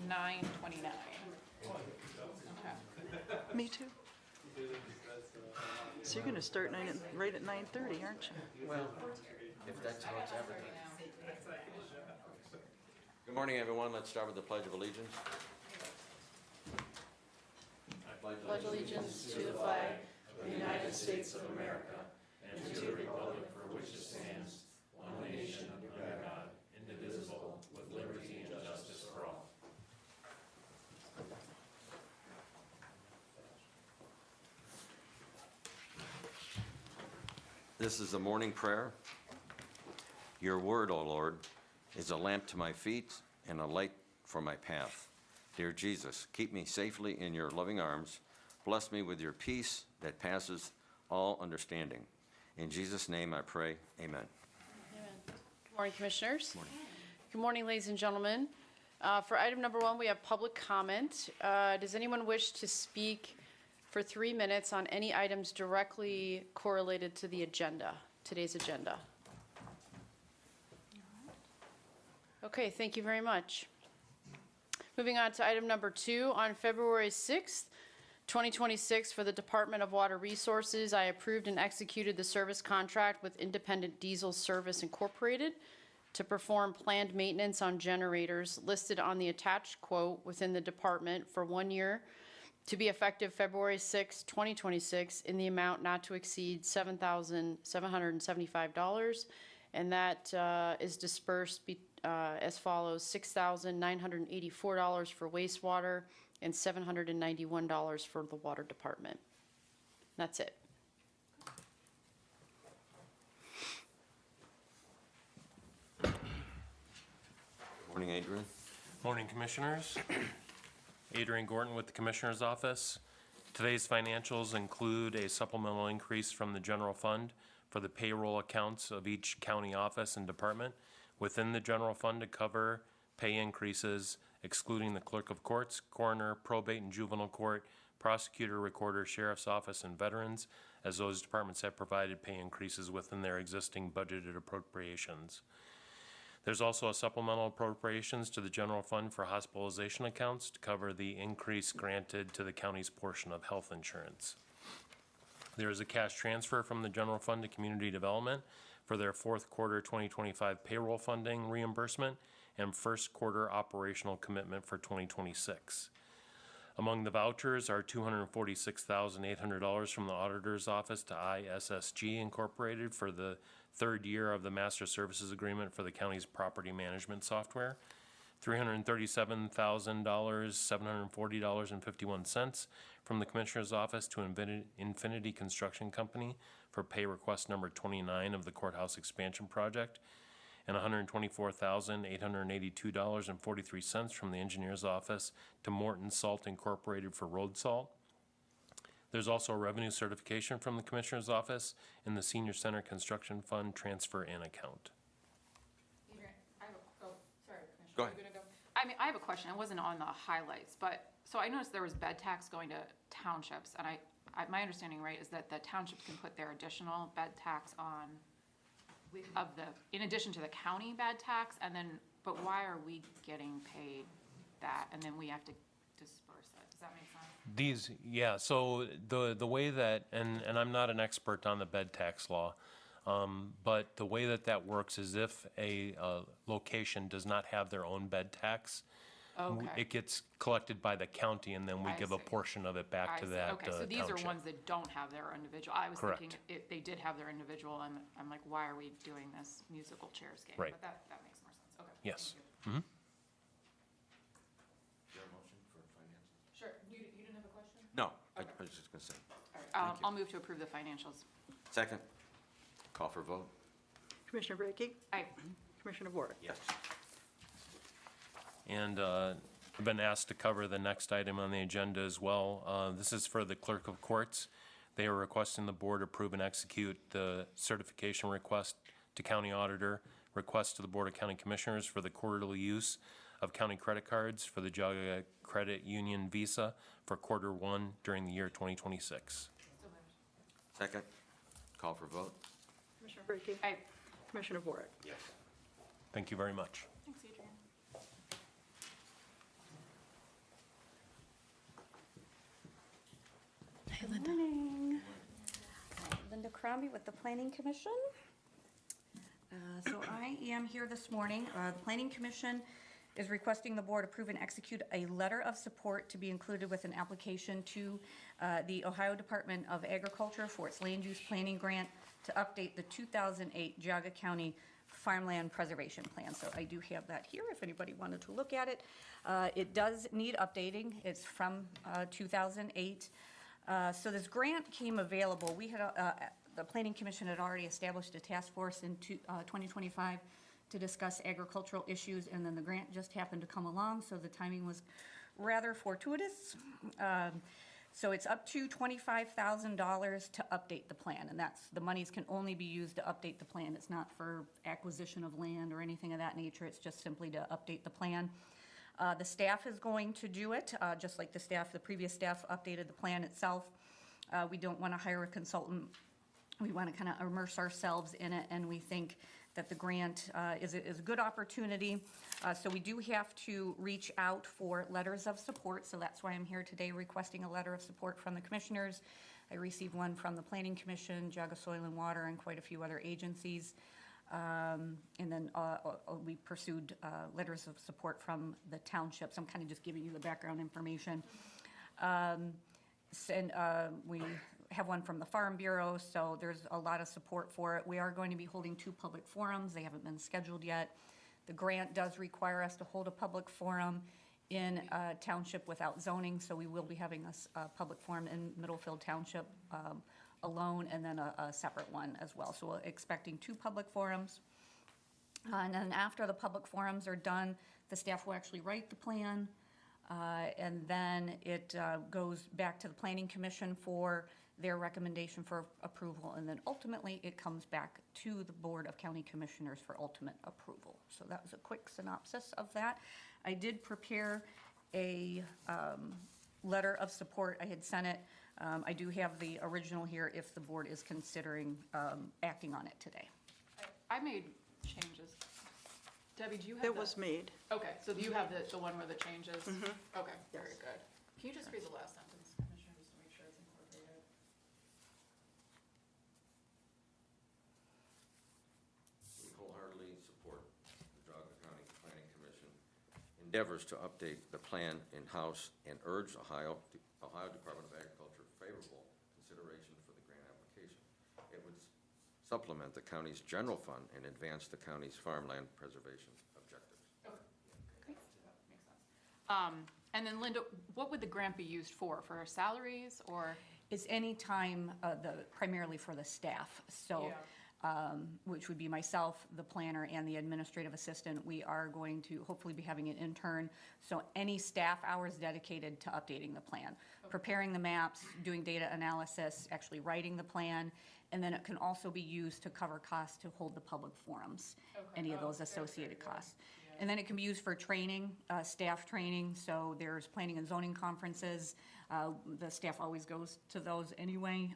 9:29. Okay. Me too. So you're gonna start right at 9:30, aren't you? Well, if that's how it's advertised. Good morning, everyone. Let's start with the Pledge of Allegiance. Pledge allegiance to the flag of the United States of America and to the republic for which it stands, one nation under God, indivisible, with liberty and justice for all. This is the morning prayer. Your word, O Lord, is a lamp to my feet and a light for my path. Dear Jesus, keep me safely in your loving arms. Bless me with your peace that passes all understanding. In Jesus' name I pray, amen. Amen. Good morning, Commissioners. Good morning. Good morning, ladies and gentlemen. For item number 1, we have public comment. Does anyone wish to speak for 3 minutes on any items directly correlated to the agenda, today's agenda? Okay, thank you very much. Moving on to item number 2, on February 6th, 2026, for the Department of Water Resources, I approved and executed the service contract with Independent Diesel Service Incorporated to perform planned maintenance on generators listed on the attached quote within the department for 1 year to be effective February 6, 2026, in the amount not to exceed $7,775, and that is dispersed as follows: $6,984 for wastewater and $791 for the water department. That's it. Morning, Adrian. Morning, Commissioners. Adrian Gorton with the Commissioner's Office. Today's financials include a supplemental increase from the general fund for the payroll accounts of each county office and department within the general fund to cover pay increases, excluding the clerk of courts, coroner, probate and juvenile court, prosecutor, recorder, sheriff's office, and veterans, as those departments have provided pay increases within their existing budgeted appropriations. There's also a supplemental appropriations to the general fund for hospitalization accounts to cover the increase granted to the county's portion of health insurance. There is a cash transfer from the general fund to community development for their fourth quarter 2025 payroll funding reimbursement and first quarter operational commitment for 2026. Among the vouchers are $246,800 from the auditor's office to ISSG Incorporated for the third year of the master services agreement for the county's property management software, $337,740.51 from the Commissioner's Office to Infinity Construction Company for pay request number 29 of the courthouse expansion project, and $124,882.43 from the Engineer's Office to Morton Salt Incorporated for road salt. There's also a revenue certification from the Commissioner's Office in the Senior Center Construction Fund transfer in account. Adrian, sorry, Commissioner. Go ahead. You're gonna go? I have a question. It wasn't on the highlights, but, so I noticed there was bed tax going to townships, and my understanding, right, is that the townships can put their additional bed tax on, in addition to the county bed tax, and then, but why are we getting paid that, and then we have to disperse it? Does that make sense? So the way that, and I'm not an expert on the bed tax law, but the way that works is if a location does not have their own bed tax, Okay. it gets collected by the county, and then we give a see. portion of it back to that Okay, so these township. are ones that don't have their individual. I was Correct. thinking if they did have their individual, and I'm like, why are we doing this musical chairs game? Right. But that makes more sense. Okay. Yes. Thank you. Is there a motion for finances? Sure. You didn't have a question? No, I Okay. was just going to say. All right. Thank you. I'll move to approve the financials. Second. Call for vote. Commissioner Brackey? Aye. Commissioner Warwick? Yes. And I've been asked to cover the next item on the agenda as well. This is for the clerk of courts. They are requesting the board approve and execute the certification request to county auditor, request to the Board of County Commissioners for the quarterly use of county credit cards for the Geauga Credit Union Visa for quarter 1 during the year 2026. Second. Call for vote. Commissioner Brackey? Aye. Commissioner Warwick? Yes. Thank you very much. Thanks, Adrian. Good morning. Linda Crombie with the Planning Commission. So I am here this morning. The Planning Commission is requesting the board approve and execute a letter of support to be included with an application to the Ohio Department of Agriculture for its land use planning grant to update the 2008 Geauga County Farmland Preservation Plan. So I do have that here if anybody wanted to look at it. It does need updating. It's from 2008. So this grant came available. We had, the Planning Commission had already established a task force in 2025 to discuss agricultural issues, and then the grant just happened to come along, so the timing was rather fortuitous. So it's up to $25,000 to update the plan, and the monies can only be used to update the plan. It's not for acquisition of land or anything of that nature. It's just simply to update the plan. The staff is going to do it, just like the previous staff updated the plan itself. We don't want to hire a consultant. We want to kind of immerse ourselves in it, and we think that the grant is a good opportunity. So we do have to reach out for letters of support, so that's why I'm here today requesting a letter of support from the commissioners. I received one from the Planning Commission, Geauga Soil and Water, and quite a few other agencies. And then we pursued letters of support from the townships. I'm kind of just giving you the background information. We have one from the Farm Bureau, so there's a lot of support for it. We are going to be holding 2 public forums. They haven't been scheduled yet. The grant does require us to hold a public forum in a township without zoning, so we will be having a public forum in Middlefield Township alone, and then a separate one as well. So we're expecting 2 public forums. And then after the public forums are done, the staff will actually write the plan, and then it goes back to the Planning Commission for their recommendation for approval, and then ultimately it comes back to the Board of County Commissioners for ultimate approval. So that was a quick synopsis of that. I did prepare a letter of support. I had sent it. I do have the original here if the board is considering acting on it today. I made changes. Debbie, do you have It was made. Okay, so do you have the one with the changes? Okay, very good. Can you just read the last sentence, Commissioner, just to make sure it's incorporated? We wholeheartedly support the Geauga County Planning Commission endeavors to update the plan in-house and urge Ohio Department of Agriculture favorable consideration for the grant application. It would supplement the county's general fund and advance the county's farmland preservation objectives. Okay, great. That makes sense. And then Linda, what would the grant be used for? For salaries or? It's any time, primarily for the staff, so, which would be myself, the planner, and the administrative assistant. We are going to hopefully be having an intern, so any staff hours dedicated to updating the plan, preparing the maps, doing data analysis, actually writing the plan, and then it can also be used to cover costs to hold the public forums, any of those associated costs. And then it can be used for training, staff training, so there's planning and zoning conferences. The staff always goes to those anyway,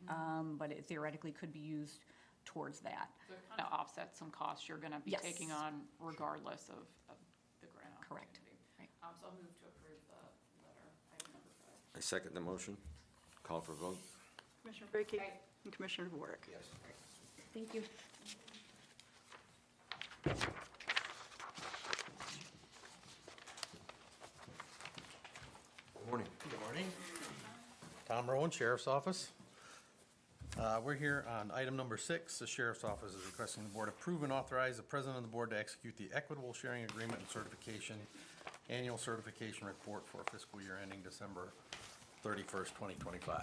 but it theoretically could be used towards that. So it kind of offsets some costs you're going to be Yes. taking on regardless of the grant. Correct. opportunity. Right. So I'll move to approve the letter, item number 5. I second the motion. Call for vote. Commissioner Brackey Aye. and Commissioner Warwick. Yes. Thank you. Good morning. Good morning. Tom Rowan, Sheriff's Office. We're here on item number 6. The Sheriff's Office is requesting the board approve and authorize the President of the Board to execute the Equitable Sharing Agreement and Certification Annual Certification Report for fiscal year ending December 31st, 2025.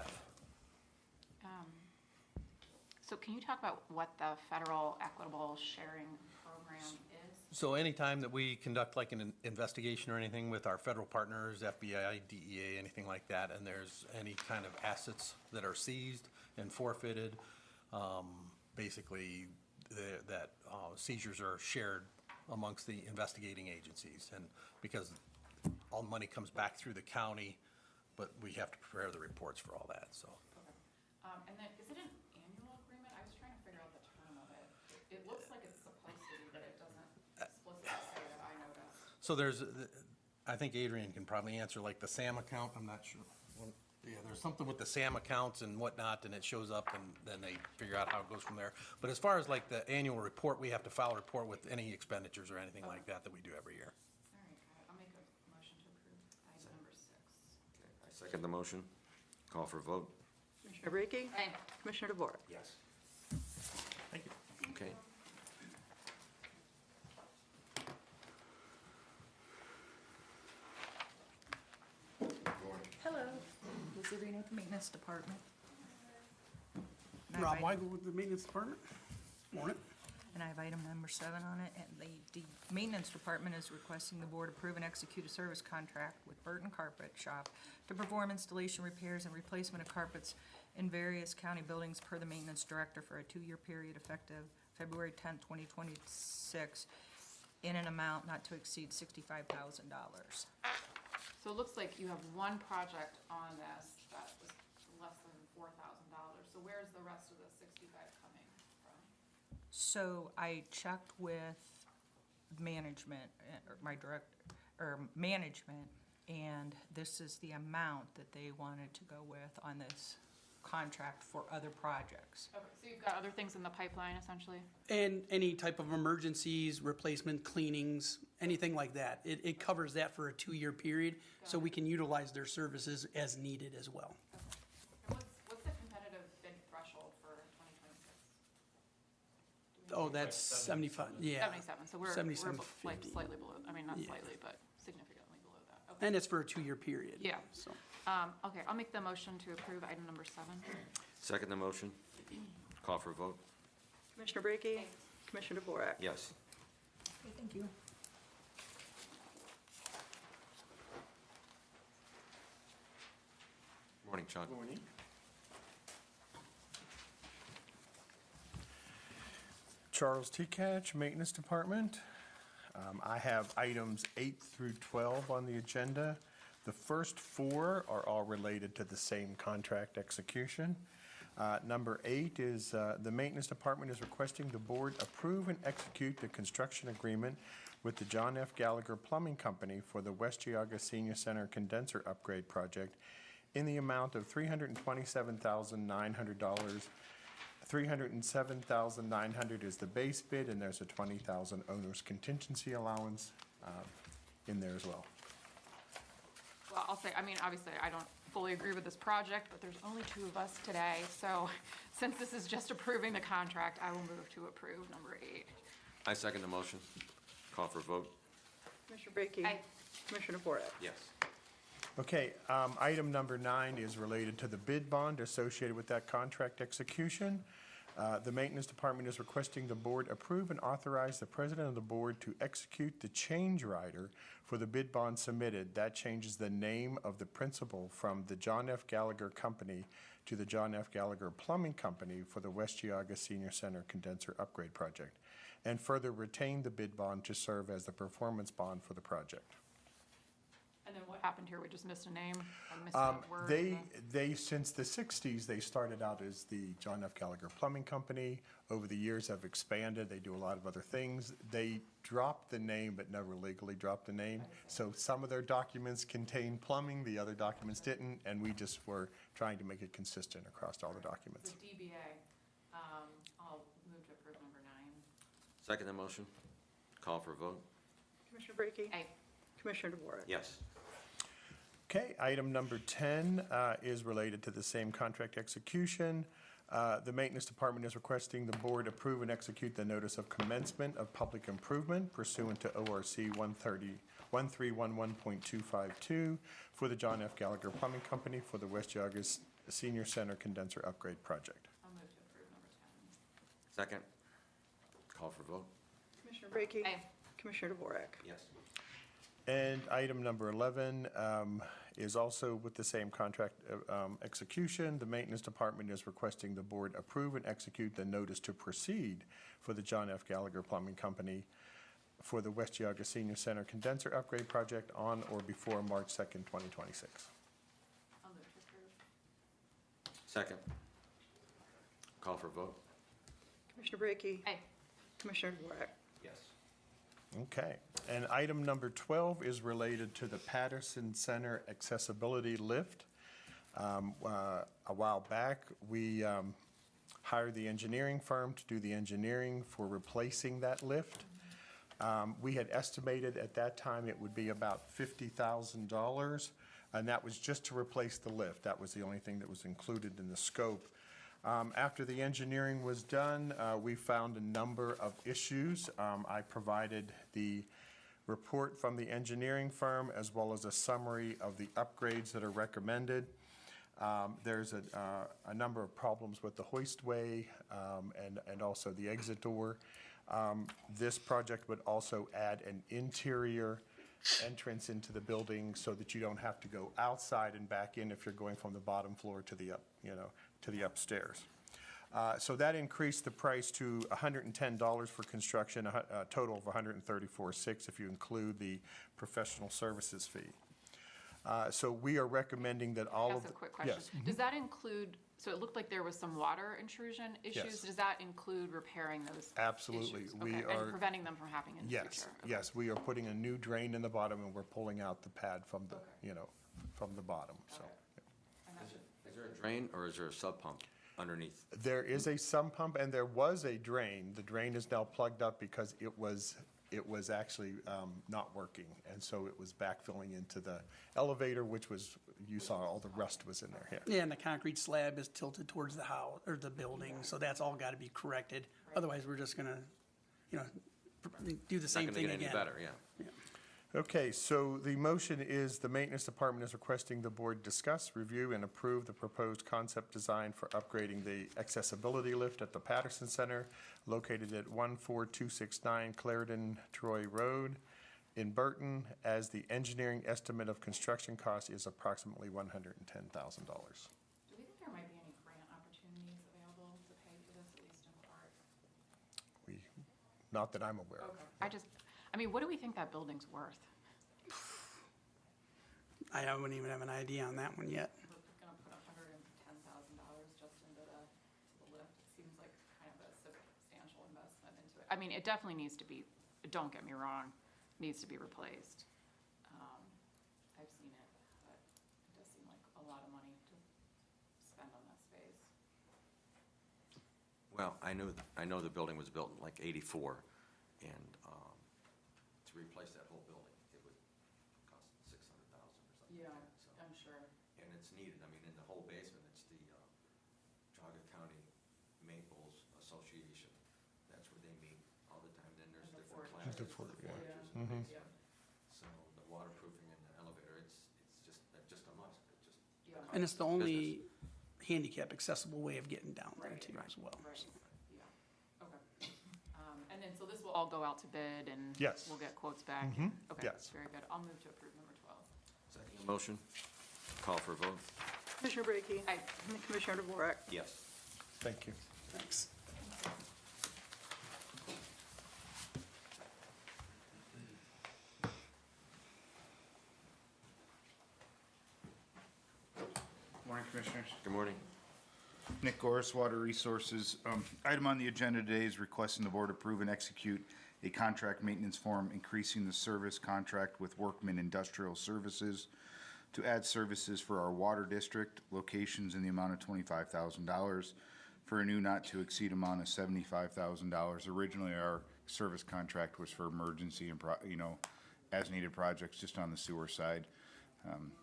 So can you talk about what the federal equitable sharing program is? So anytime that we conduct like an investigation or anything with our federal partners, FBI, DEA, anything like that, and there's any kind of assets that are seized and forfeited, basically that seizures are shared amongst the investigating agencies. And because all money comes back through the county, but we have to prepare the reports for all that, so. And then, is it an annual agreement? I was trying to figure out the term of it. It looks like it's supposed to be, but it doesn't explicitly say that I noticed. So there's, I think Adrian can probably answer, like the SAM account, I'm not sure. Yeah, there's something with the SAM accounts and whatnot, and it shows up, and then they figure out how it goes from there. But as far as like the annual report, we have to file a report with any expenditures or anything like that we do every year. All right, I'll make a motion to approve item number 6. I second the motion. Call for vote. Commissioner Brackey? Aye. Commissioner DeVore? Yes. Thank you. Okay. Hello. Lizzie Reno with the Maintenance Department. And I Rob have Weigel with the Maintenance Department. Morning. And I have item number 7 on it, and the Maintenance Department is requesting the board approve and execute a service contract with Burton Carpet Shop to perform installation, repairs, and replacement of carpets in various county buildings per the Maintenance Director for a 2-year period effective February 10th, 2026, in an amount not to exceed $65,000. So it looks like you have one project on this that was less than $4,000. So where's the rest of the 65 coming from? So I checked with management, or my director, or management, and this is the amount that they wanted to go with on this contract for other projects. Okay, so you've got other things in the pipeline essentially? And any type of emergencies, replacement cleanings, anything like that. It covers that for a 2-year period, so we can utilize their services as needed as well. And what's the competitive bid threshold for 2026? Oh, that's 75, yeah. 77, so we're 77, like 50. slightly below, I mean, not Yeah. slightly, but significantly below that. Okay. And it's for a 2-year period. Yeah. So, Okay, I'll make the motion to approve item number 7. Second the motion. Call for vote. Commissioner Brackey? Aye. Commissioner DeVore? Yes. Okay, thank you. Morning, Chuck. Charles T. Catch, Maintenance Department. I have items 8 through 12 on the agenda. The first 4 are all related to the same contract execution. Number 8 is the Maintenance Department is requesting the board approve and execute the construction agreement with the John F. Gallagher Plumbing Company for the West Geauga Senior Center Condenser Upgrade Project in the amount of $327,900. $307,900 is the base bid, and there's a $20,000 owner's contingency allowance in there as well. Well, I'll say, I mean, obviously, I don't fully agree with this project, but there's only 2 of us today, so since this is just approving the contract, I will move to approve number 8. I second the motion. Call for vote. Commissioner Brackey? Aye. Commissioner DeVore? Yes. Okay, item number 9 is related to the bid bond associated with that contract execution. The Maintenance Department is requesting the board approve and authorize the president of the board to execute the change rider for the bid bond submitted. That changes the name of the principal from the John F. Gallagher Company to the John F. Gallagher Plumbing Company for the West Geauga Senior Center Condenser Upgrade Project, and further retain the bid bond to serve as the performance bond for the project. And then what happened here? We just missed a name? Or missed a word? They, since the 60s, they started out as the John F. Gallagher Plumbing Company. Over the years have expanded. They do a lot of other things. They dropped the name, but never legally dropped the name. So some of their documents contain plumbing, the other documents didn't, and we just were trying to make it consistent across all the documents. So DBA, I'll move to approve number 9. Second the motion. Call for vote. Commissioner Brackey? Aye. Commissioner DeVore? Yes. Okay, item number 10 is related to the same contract execution. The Maintenance Department is requesting the board approve and execute the notice of commencement of public improvement pursuant to ORC 1311.252 for the John F. Gallagher Plumbing Company for the West Geauga Senior Center Condenser Upgrade Project. I'll move to approve number 10. Second. Call for vote. Commissioner Brackey? Aye. Commissioner DeVore? Yes. And item number 11 is also with the same contract execution. The Maintenance Department is requesting the board approve and execute the notice to proceed for the John F. Gallagher Plumbing Company for the West Geauga Senior Center Condenser Upgrade Project on or before March 2nd, 2026. I'll move to approve. Second. Call for vote. Commissioner Brackey? Aye. Commissioner DeVore? Yes. Okay, and item number 12 is related to the Patterson Center Accessibility Lift. A while back, we hired the engineering firm to do the engineering for replacing that lift. We had estimated at that time it would be about $50,000, and that was just to replace the lift. That was the only thing that was included in the scope. After the engineering was done, we found a number of issues. I provided the report from the engineering firm as well as a summary of the upgrades that are recommended. There's a number of problems with the hoistway and also the exit door. This project would also add an interior entrance into the building so that you don't have to go outside and back in if you're going from the bottom floor to the to the upstairs. So that increased the price to $110 for construction, a total of $134,600 if you include the professional services fee. So we are recommending that all of That's the... a quick question. Yes. Does that include, so it looked like there was some water intrusion issues? Yes. Does that include repairing those Absolutely. issues? We Okay, are- and preventing them from happening in the future? Yes, Okay. yes, we are putting a new drain in the bottom and we're pulling out the pad from the, Okay. from the bottom, so. And that's it. Is there a drain or is there a sub pump underneath? There is a sump pump and there was a drain. The drain is now plugged up because it was actually not working. And so it was backfilling into the elevator, which was, you saw all the rust was in there, yeah. Yeah, and the concrete slab is tilted towards the house, or the building, so that's all gotta be corrected. Otherwise, we're just gonna, do the Not same gonna thing get again. any better, yeah. Okay, so the motion is the Maintenance Department is requesting the board discuss, review, and approve the proposed concept design for upgrading the accessibility lift at the Patterson Center located at 14269 Clarendon Troy Road in Burton, as the engineering estimate of construction cost is approximately $110,000. Do we think there might be any grant opportunities available to pay for this, at least in part? Not that I'm aware of. What do we think that building's worth? I wouldn't even have an idea on that one yet. We're gonna put $110,000 just into the lift. It seems like kind of a substantial investment into it. It definitely needs to be, don't get me wrong, needs to be replaced. I've seen it, but it does seem like a lot of money to spend on that space. Well, I know the building was built in like '84, and to replace that whole building, it would cost $600,000 or something. Yeah, So- I'm sure. And it's needed, in the whole basement, it's the Geauga County Maples Association. That's where they meet all the time, then there's And the different fort- classes. The for fort, the yeah. fortresses and Mhm. things. Yeah. So the waterproofing in the elevator, it's just a must, it just. Yeah. And it's the only handicap accessible way of getting down there Right. too, as well. Right, yeah, okay. And then, so this will all go out to bid and Yes. we'll get quotes back? Okay, yes. very good. I'll move to approve number 12. Second motion, call for a vote. Commissioner Brackey. Aye. And Commissioner DeWark. Yes. Thank you. Thanks. Morning, Commissioners. Good morning. Nick Goris, Water Resources. Item on the agenda today is requesting the board approve and execute a contract maintenance form increasing the service contract with Workman Industrial Services to add services for our water district locations in the amount of $25,000 for a new not-to-exceed amount of $75,000. Originally, our service contract was for emergency and, as-needed projects just on the sewer side.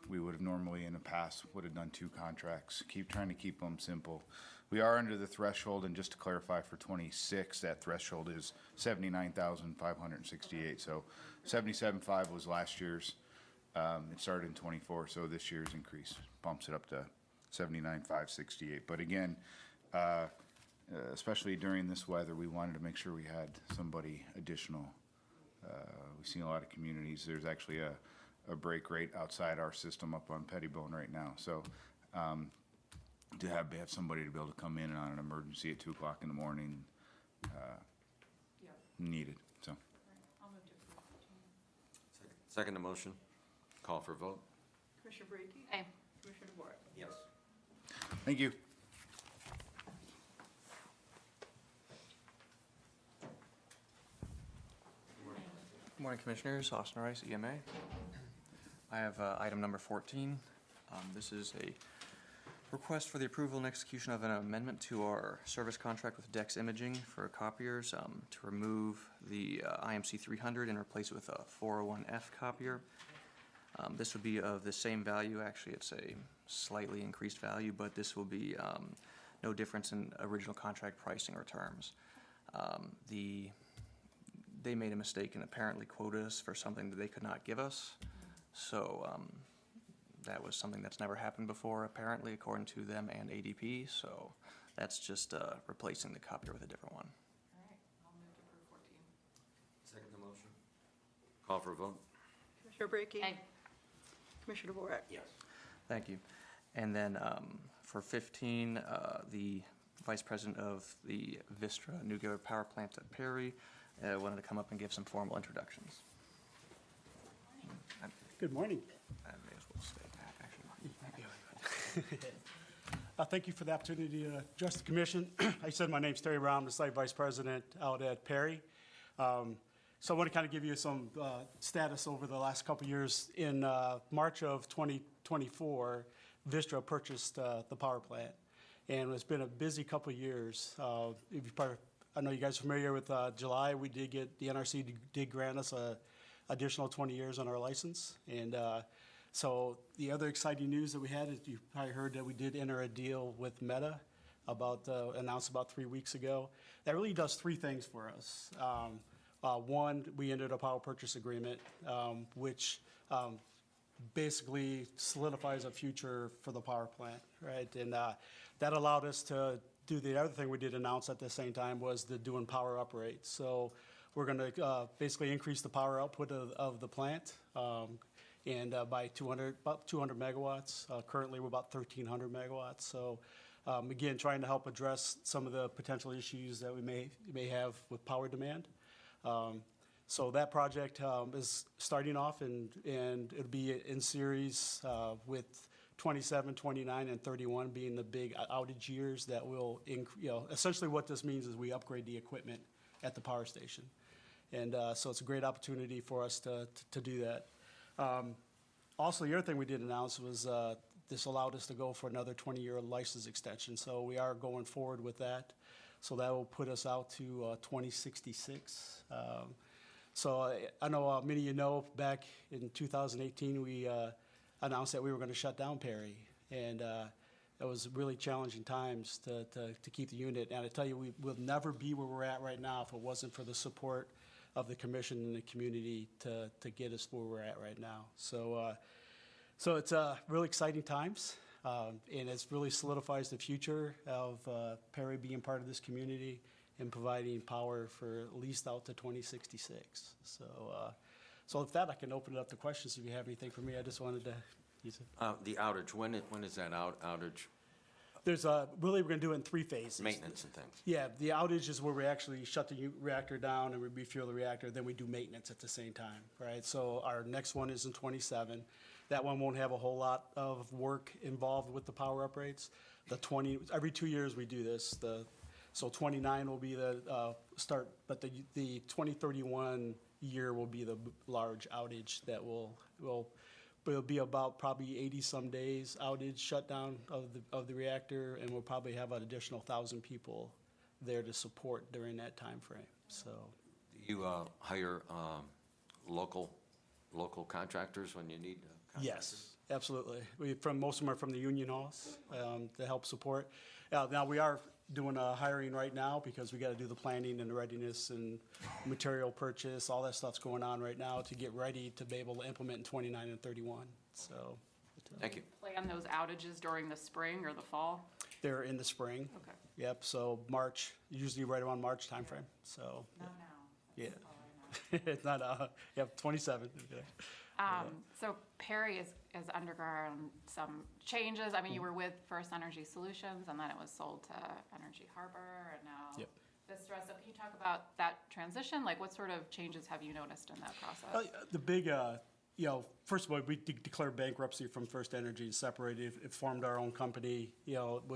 We would have normally in the past would have done two contracts, trying to keep them simple. We are under the threshold, and just to clarify for '26, that threshold is $79,568. So 77.5 was last year's. It started in '24, so this year's increase bumps it up to 79,568. But again, especially during this weather, we wanted to make sure we had somebody additional. We've seen a lot of communities. There's actually a break rate outside our system up on Pettibone right now. So to have somebody to be able to come in on an emergency at 2 o'clock in the morning Yeah, needed, so. right. I'll move to approve 13. Second motion, call for a vote. Commissioner Brackey. Aye. Commissioner DeWark. Yes. Thank you. Good morning, Commissioners. Austin Rice, EMA. I have item number 14. This is a Request for the approval and execution of an amendment to our service contract with Dex Imaging for copiers to remove the IMC 300 and replace it with a 401F copier. This would be of the same value. Actually, it's a slightly increased value, but this will be no difference in original contract pricing or terms. They made a mistake and apparently quoted us for something that they could not give us. So that was something that's never happened before, apparently, according to them and ADP. So that's just replacing the copier with a different one. All right, I'll move to approve 14. Second the motion. Call for a vote. Commissioner Brackey. Aye. Commissioner DeWark. Yes. Thank you. And then for 15, the Vice President of the Vistra New Geauga Power Plant at Perry wanted to come up and give some formal introductions. Good morning. I may as well stay back, actually. Thank you for the opportunity to address the commission. Like I said, my name's Terry Brown, I'm the site vice president out at Perry. So I want to kind of give you some status over the last couple of years. In March of 2024, Vistra purchased the power plant, and it's been a busy couple of years. I know you guys are familiar with July. We did get, the NRC did grant us a additional 20 years on our license. And so the other exciting news that we had is you probably heard that we did enter a deal with Meta announced about 3 weeks ago. That really does three things for us. One, we entered a power purchase agreement, which basically solidifies a future for the power plant, right? And that allowed us to do the other thing we did announce at the same time was the doing power uprates. So we're going to basically increase the power output of the plant and by about 200 megawatts. Currently, we're about 1,300 megawatts. So again, trying to help address some of the potential issues that we may have with power demand. So that project is starting off, and it'll be in series with 27, 29, and 31 being the big outage years that will, essentially what this means is we upgrade the equipment at the power station. And so it's a great opportunity for us to do that. Also, the other thing we did announce was this allowed us to go for another 20-year license extension. So we are going forward with that. So that will put us out to 2066. So I know many of you know back in 2018, we announced that we were going to shut down Perry. And it was really challenging times to keep the unit. And I tell you, we will never be where we're at right now if it wasn't for the support of the commission and the community to get us where we're at right now. So it's really exciting times. And it really solidifies the future of Perry being part of this community and providing power for at least out to 2066. So with that, I can open it up to questions if you have anything for me. I just wanted to use it. The outage, when is that outage? There's really, we're going to do it in three phases. Maintenance and things. Yeah, the outage is where we actually shut the reactor down and we refuel the reactor, then we do maintenance at the same time, right? So our next one is in 27. That one won't have a whole lot of work involved with the power uprates. Every 2 years we do this. So 29 will be the start, but the 2031 year will be the large outage that it'll be about probably 80 some days outage shutdown of the reactor, and we'll probably have an additional 1,000 people there to support during that time frame. So You hire local contractors when you need contractors? yes, absolutely. Most of them are from the union halls to help support. Now we are doing hiring right now because we got to do the planning and the readiness and material purchase. All that stuff's going on right now to get ready to be able to implement in 29 and 31. So Thank you. Plan those outages during the spring or the fall? they're in the spring. Okay. Yep. So March, usually right around March timeframe. So No, yeah, That's all I know. it's not. Yep, 27. Okay. So Perry is undergone some changes. I mean, you were with First Energy Solutions, and then it was sold to Energy Harbor, and now Yep. Vistra. So can you talk about that transition? Like, what sort of changes have you noticed in that process? The big, first of all, we declared bankruptcy from First Energy and separated. It formed our own company,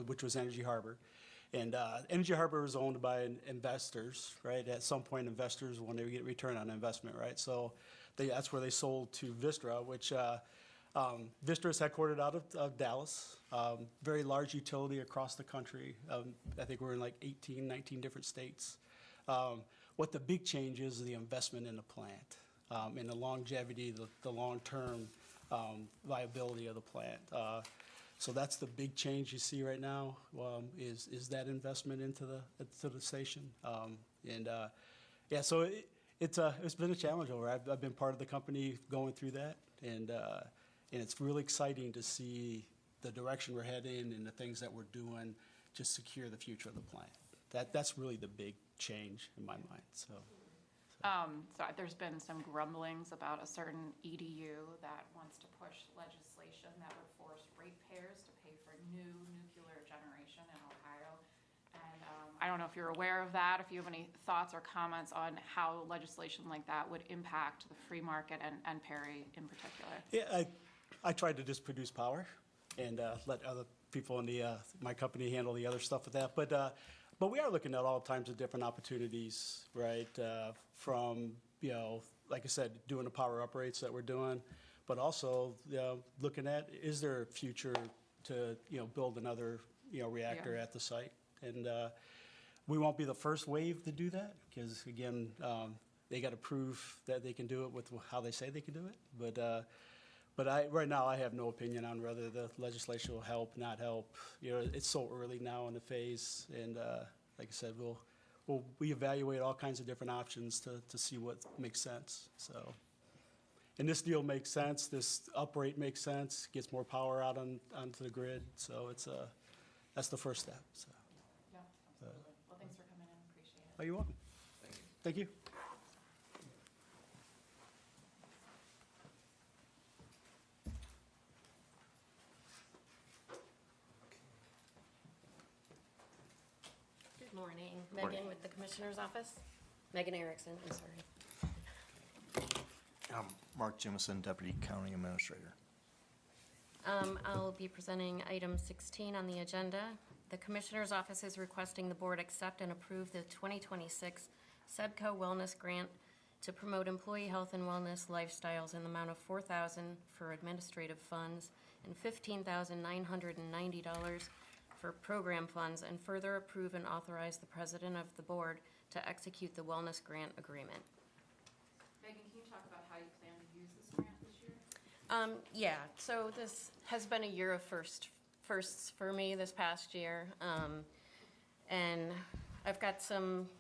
which was Energy Harbor. And Energy Harbor was owned by investors, right? At some point, investors want to get return on investment, right? So that's where they sold to Vistra, which Vistra is headquartered out of Dallas, very large utility across the country. I think we're in like 18, 19 different states. What the big change is the investment in the plant, and the longevity, the long-term viability of the plant. So that's the big change you see right now, is that investment into the station. Yeah, so it's been a challenge over. I've been part of the company going through that, and it's really exciting to see the direction we're heading and the things that we're doing to secure the future of the plant. That's really the big change in my mind, so. So there's been some grumblings about a certain EDU that wants to push legislation that would force ratepayers to pay for new nuclear generation in Ohio. And I don't know if you're aware of that, if you have any thoughts or comments on how legislation like that would impact the free market and Perry in particular. Yeah, I tried to just produce power and let other people in my company handle the other stuff with that. But we are looking at all kinds of different opportunities, right? From, like I said, doing the power uprates that we're doing, but also looking at, is there a future to, build another, reactor at the site? And we won't be the first wave to do that, because again, they got to prove that they can do it with how they say they can do it. But right now, I have no opinion on whether the legislation will help, not help. It's so early now in the phase, and like I said, we evaluate all kinds of different options to see what makes sense. So, and this deal makes sense. This uprate makes sense. Gets more power out onto the grid. So that's the first step. So. Yeah, absolutely. Well, thanks for coming in. Appreciate it. Oh, you're welcome. Thank you. Good morning. Morning. Megan with the Commissioner's Office. Megan Erickson, I'm sorry. Mark Jimison, Deputy County Administrator. I'll be presenting item 16 on the agenda. The Commissioner's Office is requesting the Board accept and approve the 2026 SEBCO Wellness Grant to promote employee health and wellness lifestyles in the amount of $4,000 for administrative funds and $15,990 for program funds, and further approve and authorize the President of the Board to execute the wellness grant agreement. Megan, can you talk about how you plan to use this grant this year? Yeah, so this has been a year of firsts for me this past year. And I've got some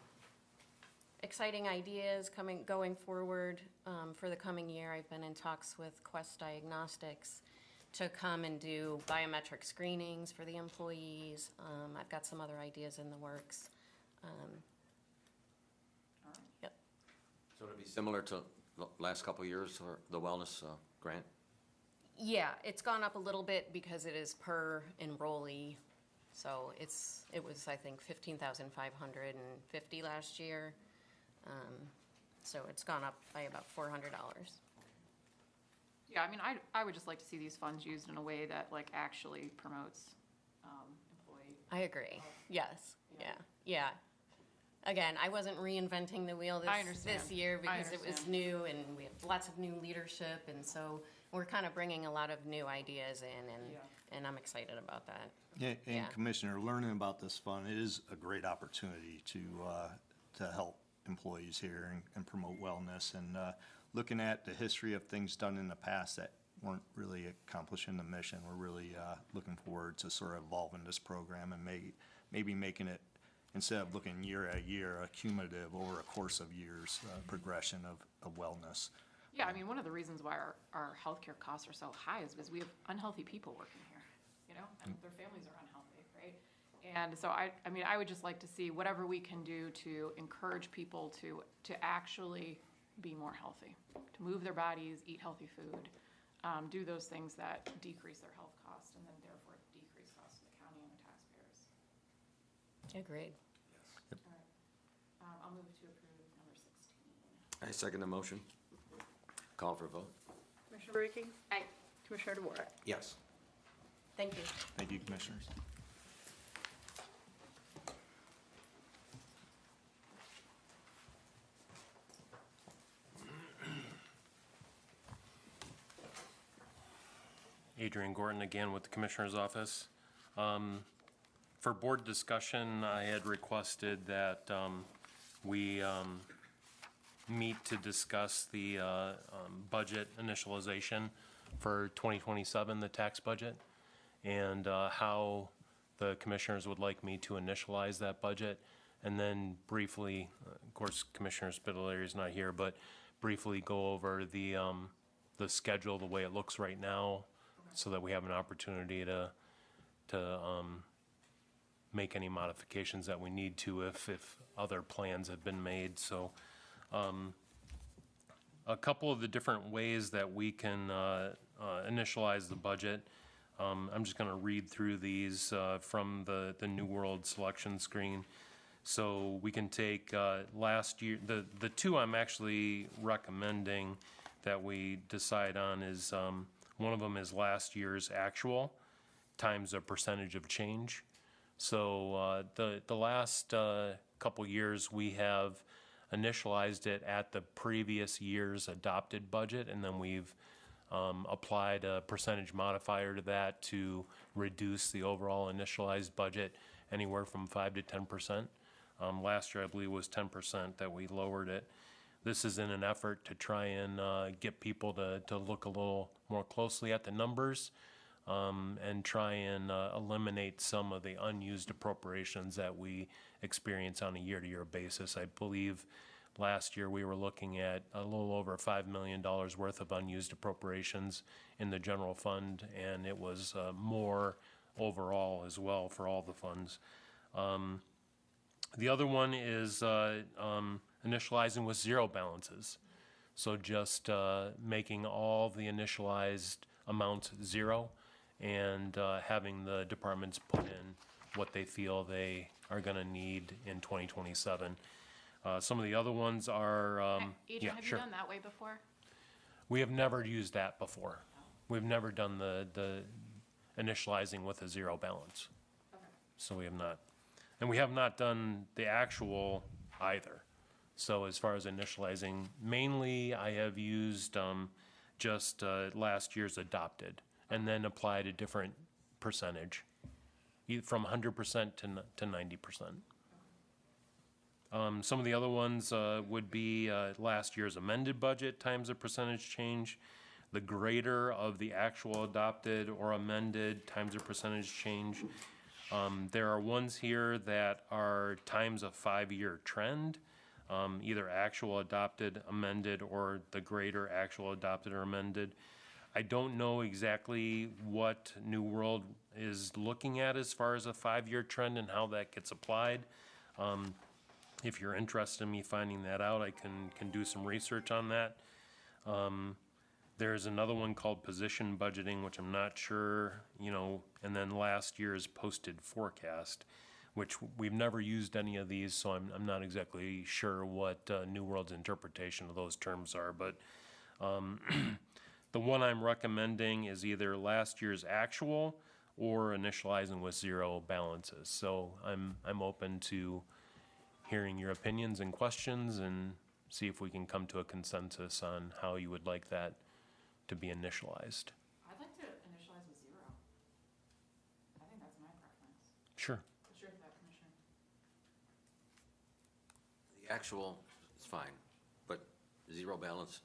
exciting ideas going forward for the coming year. I've been in talks with Quest Diagnostics to come and do biometric screenings for the employees. I've got some other ideas in the works. Yep. So it'll be similar to the last couple of years for the wellness grant? Yeah, it's gone up a little bit because it is per enrollee. So it was, I think, $15,550 last year. So it's gone up by about $400. Yeah, I mean, I would just like to see these funds used in a way that actually promotes employee. I agree. Yes. Yeah. Again, I wasn't reinventing the wheel I understand. this year I because it was understand. new and we have lots of new leadership, and so we're kind of bringing a lot of new ideas in, and I'm excited about that. And Yeah. Commissioner, learning about this fund, it is a great opportunity to help employees here and promote wellness. And looking at the history of things done in the past that weren't really accomplishing the mission, we're really looking forward to sort of evolving this program and maybe making it, instead of looking year at year, a cumulative over a course of years progression of wellness. Yeah, I mean, one of the reasons why our healthcare costs are so high is because we have unhealthy people working here, and their families are unhealthy, right? And so I mean, I would just like to see whatever we can do to encourage people to actually be more healthy, to move their bodies, eat healthy food, do those things that decrease their health costs and then therefore decrease costs to the county and the taxpayers. Agreed. All right. I'll move to approve number 16. I second the motion. Call for a vote. Commissioner Brackey? Aye. Commissioner DeWart? Yes. Thank you. Thank you, Commissioners. Adrian Gorton again with the Commissioner's Office. For board discussion, I had requested that we meet to discuss the budget initialization for 2027, the tax budget, and how the commissioners would like me to initialize that budget. And then briefly, of course, Commissioner Spitaleri is not here, but briefly go over the schedule, the way it looks right now, so that we have an opportunity to make any modifications that we need to if other plans have been made. So a couple of the different ways that we can initialize the budget. I'm just going to read through these from the New World selection screen. So we can take last year, the two I'm actually recommending that we decide on is, one of them is last year's actual times a percentage of change. So the last couple years, we have initialized it at the previous year's adopted budget, and then we've applied a percentage modifier to that to reduce the overall initialized budget anywhere from 5 to 10%. Last year, I believe, was 10% that we lowered it. This is in an effort to try and get people to look a little more closely at the numbers and try and eliminate some of the unused appropriations that we experience on a year-to-year basis. I believe last year we were looking at a little over $5 million worth of unused appropriations in the general fund, and it was more overall as well for all the funds. The other one is initializing with zero balances. So just making all the initialized amounts zero and having the departments put in what they feel they are going to need in 2027. Some of the other ones are, Adrian, have you done that way before? we have never used that before. We've never done the initializing with a zero balance. Okay. So we have not. And we have not done the actual either. So as far as initializing, mainly I have used just last year's adopted and then applied a different percentage, from 100% to 90%. Some of the other ones would be last year's amended budget times a percentage change, the greater of the actual adopted or amended times a percentage change. There are ones here that are times a 5-year trend, either actual adopted, amended, or the greater actual adopted or amended. I don't know exactly what New World is looking at as far as a 5-year trend and how that gets applied. If you're interested in me finding that out, I can do some research on that. There's another one called position budgeting, which I'm not sure, and then last year's posted forecast, which we've never used any of these, so I'm not exactly sure what New World's interpretation of those terms are. But the one I'm recommending is either last year's actual or initializing with zero balances. So I'm open to hearing your opinions and questions and see if we can come to a consensus on how you would like that to be initialized. I'd like to initialize with zero. I think that's my preference. Sure. What's your thought, Commissioner? The actual is fine, but zero balance,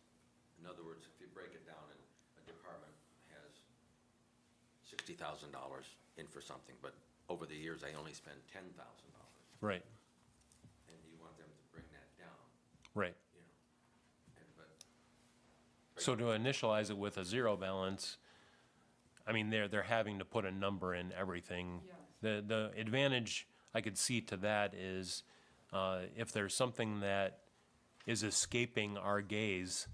in other words, if you break it down and a department has $60,000 in for something, but over the years, I only spend $10,000. Right, And you want them to bring that down, right. but So to initialize it with a zero balance, I mean, they're having to put a number in everything. Yes. The advantage I could see to that is if there's something that is escaping our gaze,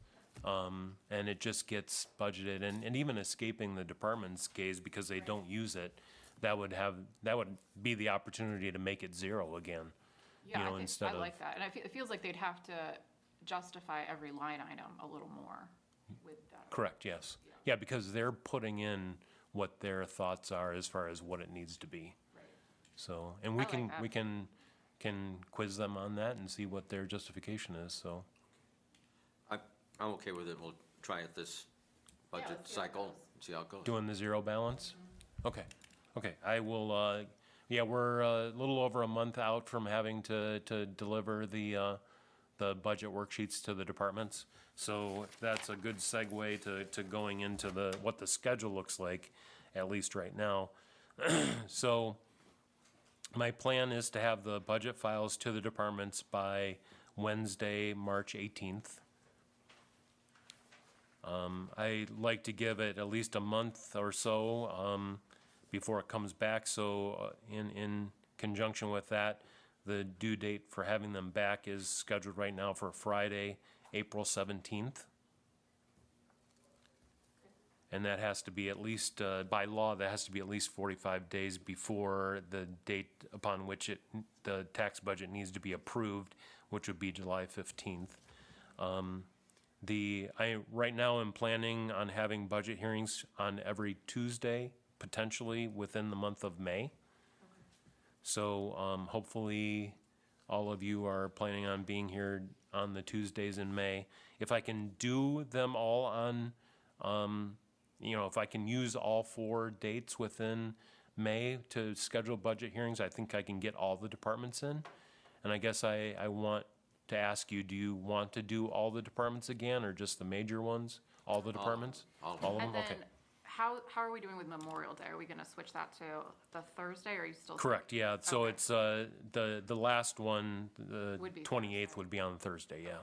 and it just gets budgeted, and even escaping the department's gaze because they don't use it, that would be the opportunity to make it zero again. Yeah, instead I of like that. And it feels like they'd have to justify every line item a little more with that. Correct, yes. Yeah, because they're putting in what their thoughts are as far as what it needs to be. Right. So, and we I like can, that. we can quiz them on that and see what their justification is, so. I'm okay with it. We'll try it this budget let's see how it cycle. goes. See how it goes. Doing the zero balance? Okay, okay, I will, yeah, we're a little over a month out from having to deliver the budget worksheets to the departments. So that's a good segue to going into what the schedule looks like, at least right now. So my plan is to have the budget files to the departments by Wednesday, March 18th. I like to give it at least a month or so before it comes back, so in conjunction with that, the due date for having them back is scheduled right now for Friday, April 17th. And that has to be at least, by law, that has to be at least 45 days before the date upon which the tax budget needs to be approved, which would be July 15th. I right now am planning on having budget hearings on every Tuesday, potentially within the month of May. So hopefully all of you are planning on being here on the Tuesdays in May. If I can do them all on, if I can use all 4 dates within May to schedule budget hearings, I think I can get all the departments in. And I guess I want to ask you, do you want to do all the departments again, or just the major ones? All the departments? All of All of And them, then, okay. how are we doing with Memorial Day? Are we gonna switch that to the Thursday, or are you still? Correct, yeah, so Okay. it's, the last one, the Would be 28th Thursday. would be on Thursday, yeah.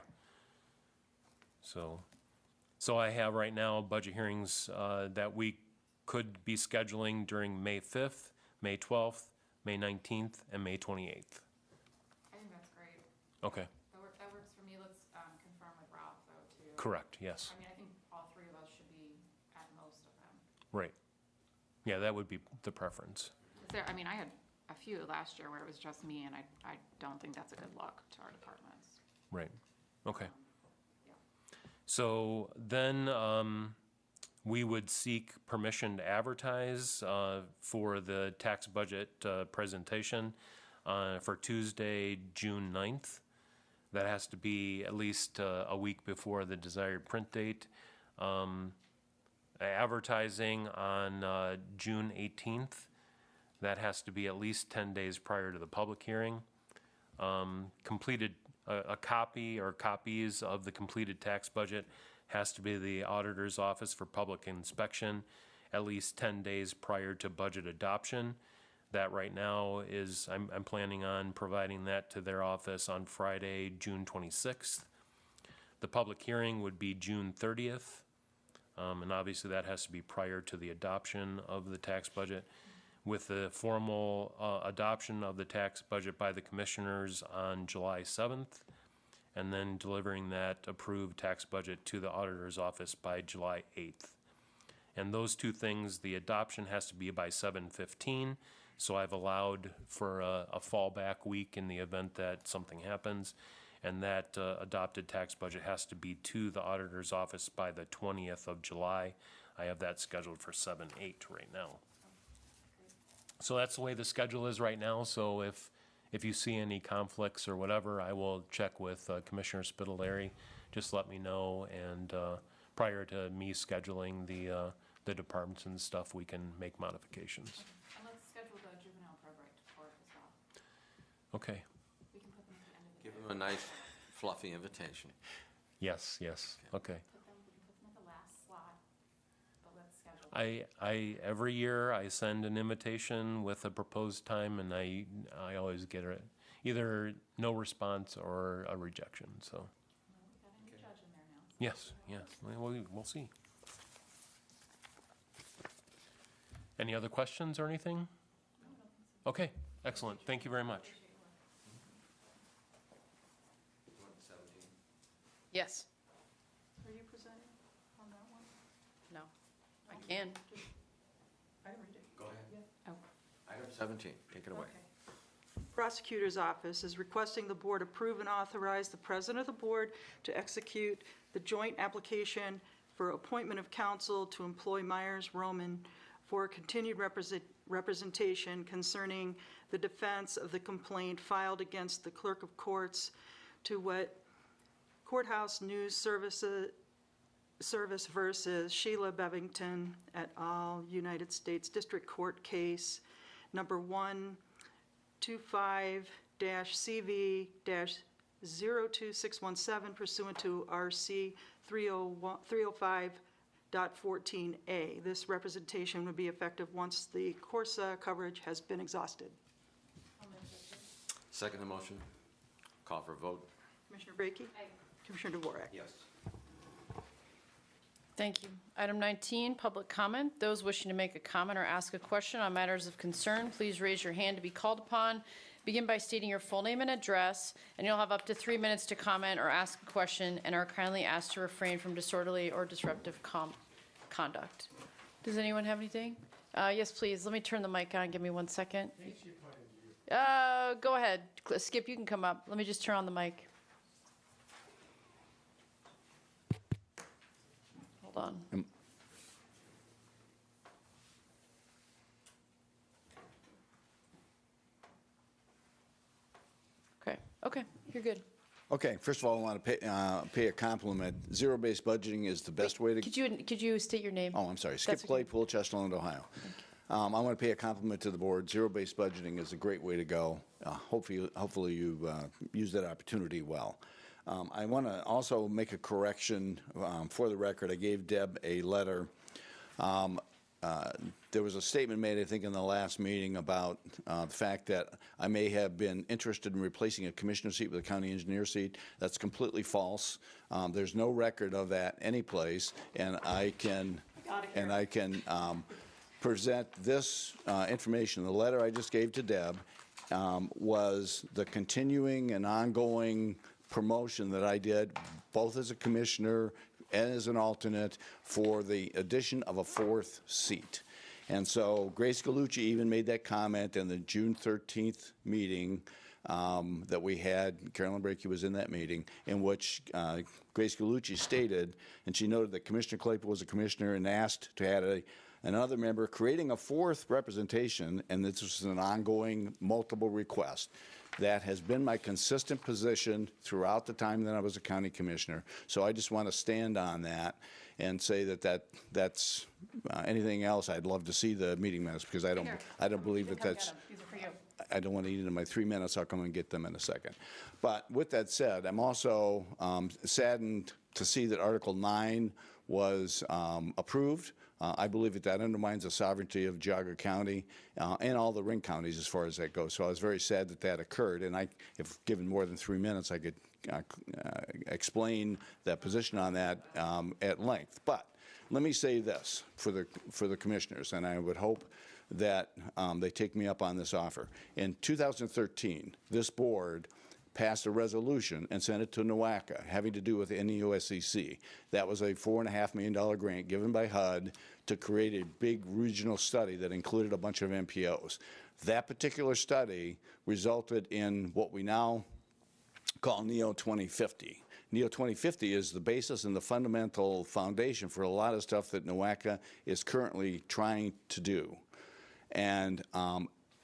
So I have right now budget hearings that we could be scheduling during May 5th, May 12th, May 19th, and May 28th. I think that's great. Okay, That works for me. Let's confirm with Rob, though, too. correct, yes, I mean, I think all 3 of us should be at most of them. right. Yeah, that would be the preference. I had a few last year where it was just me, and I don't think that's a good look to our departments. Right, okay. Yeah. So then we would seek permission to advertise for the tax budget presentation for Tuesday, June 9th. That has to be at least a week before the desired print date. Advertising on June 18th. That has to be at least 10 days prior to the public hearing. Completed, a copy or copies of the completed tax budget has to be the auditor's office for public inspection at least 10 days prior to budget adoption. That right now is, I'm planning on providing that to their office on Friday, June 26th. The public hearing would be June 30th. And obviously that has to be prior to the adoption of the tax budget, with the formal adoption of the tax budget by the commissioners on July 7th, and then delivering that approved tax budget to the auditor's office by July 8th. And those 2 things, the adoption has to be by 7/15, so I've allowed for a fallback week in the event that something happens. And that adopted tax budget has to be to the auditor's office by the 20th of July. I have that scheduled for 7/8 right now. So that's the way the schedule is right now, so if you see any conflicts or whatever, I will check with Commissioner Spitaleri. Just let me know, and prior to me scheduling the departments and stuff, we can make modifications. And let's schedule the juvenile probate court as well. Okay, We can put them at the end of the Give day. them a nice fluffy invitation. yes, okay. We can put them at the last slot, but let's schedule. Every year I send an invitation with a proposed time, and I always get either no response or a rejection, so. Well, we got a new judge in there now. Yes, we'll see. Any other questions or anything? Okay, excellent, thank you very much. Yes. Are you presenting on that one? No. I can. I can read it. Go ahead. Oh. Item 17, take it away. Okay. Prosecutor's Office is requesting the board approve and authorize the president of the board to execute the joint application for appointment of counsel to employ Myers Roman for continued representation concerning the defense of the complaint filed against the clerk of courts to what Courthouse News Services Service versus Sheila Bevington et al., United States District Court Case number 125-CV-02617 pursuant to RC 305.14A. This representation would be effective once the Corsa coverage has been exhausted. Second the motion. Call for a vote. Commissioner Brackey? Aye. Commissioner Dvorak? Yes. Thank you. Item 19, public comment. Those wishing to make a comment or ask a question on matters of concern, please raise your hand to be called upon. Begin by stating your full name and address, and you'll have up to 3 minutes to comment or ask a question, and are kindly asked to refrain from disorderly or disruptive conduct. Does anyone have anything? Yes, please. Let me turn the mic on. Give me 1 second. Go ahead. Skip, you can come up. Let me just turn on the mic. Hold on. Okay, you're good. Okay, first of all, I want to pay a compliment. Zero-based budgeting is the best way to... Could you state your name? Oh, I'm sorry. Skip That's okay. Claypool, Chesterland, Ohio. I want to pay a compliment to the board. Zero-based budgeting is a great way to go. Hopefully you use that opportunity well. I want to also make a correction for the record. I gave Deb a letter. There was a statement made, I think, in the last meeting about the fact that I may have been interested in replacing a commissioner seat with a county engineer seat. That's completely false. There's no record of that anyplace, and I can present this information. The letter I just gave to Deb was the continuing and ongoing promotion that I did, both as a commissioner and as an alternate, for the addition of a 4th seat. And so Grace Galucci even made that comment in the June 13th meeting that we had. Carolyn Brackey was in that meeting, in which Grace Galucci stated, and she noted that Commissioner Claypool was a commissioner and asked to add another member, creating a 4th representation, and this was an ongoing multiple request. That has been my consistent position throughout the time that I was a county commissioner. So I just want to stand on that and say that's anything else. I'd love to see the meeting minutes, because I don't believe that that's. These are for you. I don't want to eat it in my 3 minutes. I'll come and get them in a second. But with that said, I'm also saddened to see that Article 9 was approved. I believe that undermines the sovereignty of Geauga County and all the ring counties as far as that goes. So I was very sad that occurred. And if given more than 3 minutes, I could explain that position on that at length. But let me say this for the commissioners, and I would hope that they take me up on this offer. In 2013, this board passed a resolution and sent it to NOACA having to do with NEOSCC. That was a $4.5 million grant given by HUD to create a big regional study that included a bunch of MPOs. That particular study resulted in what we now call NEO 2050. NEO 2050 is the basis and the fundamental foundation for a lot of stuff that NOACA is currently trying to do. And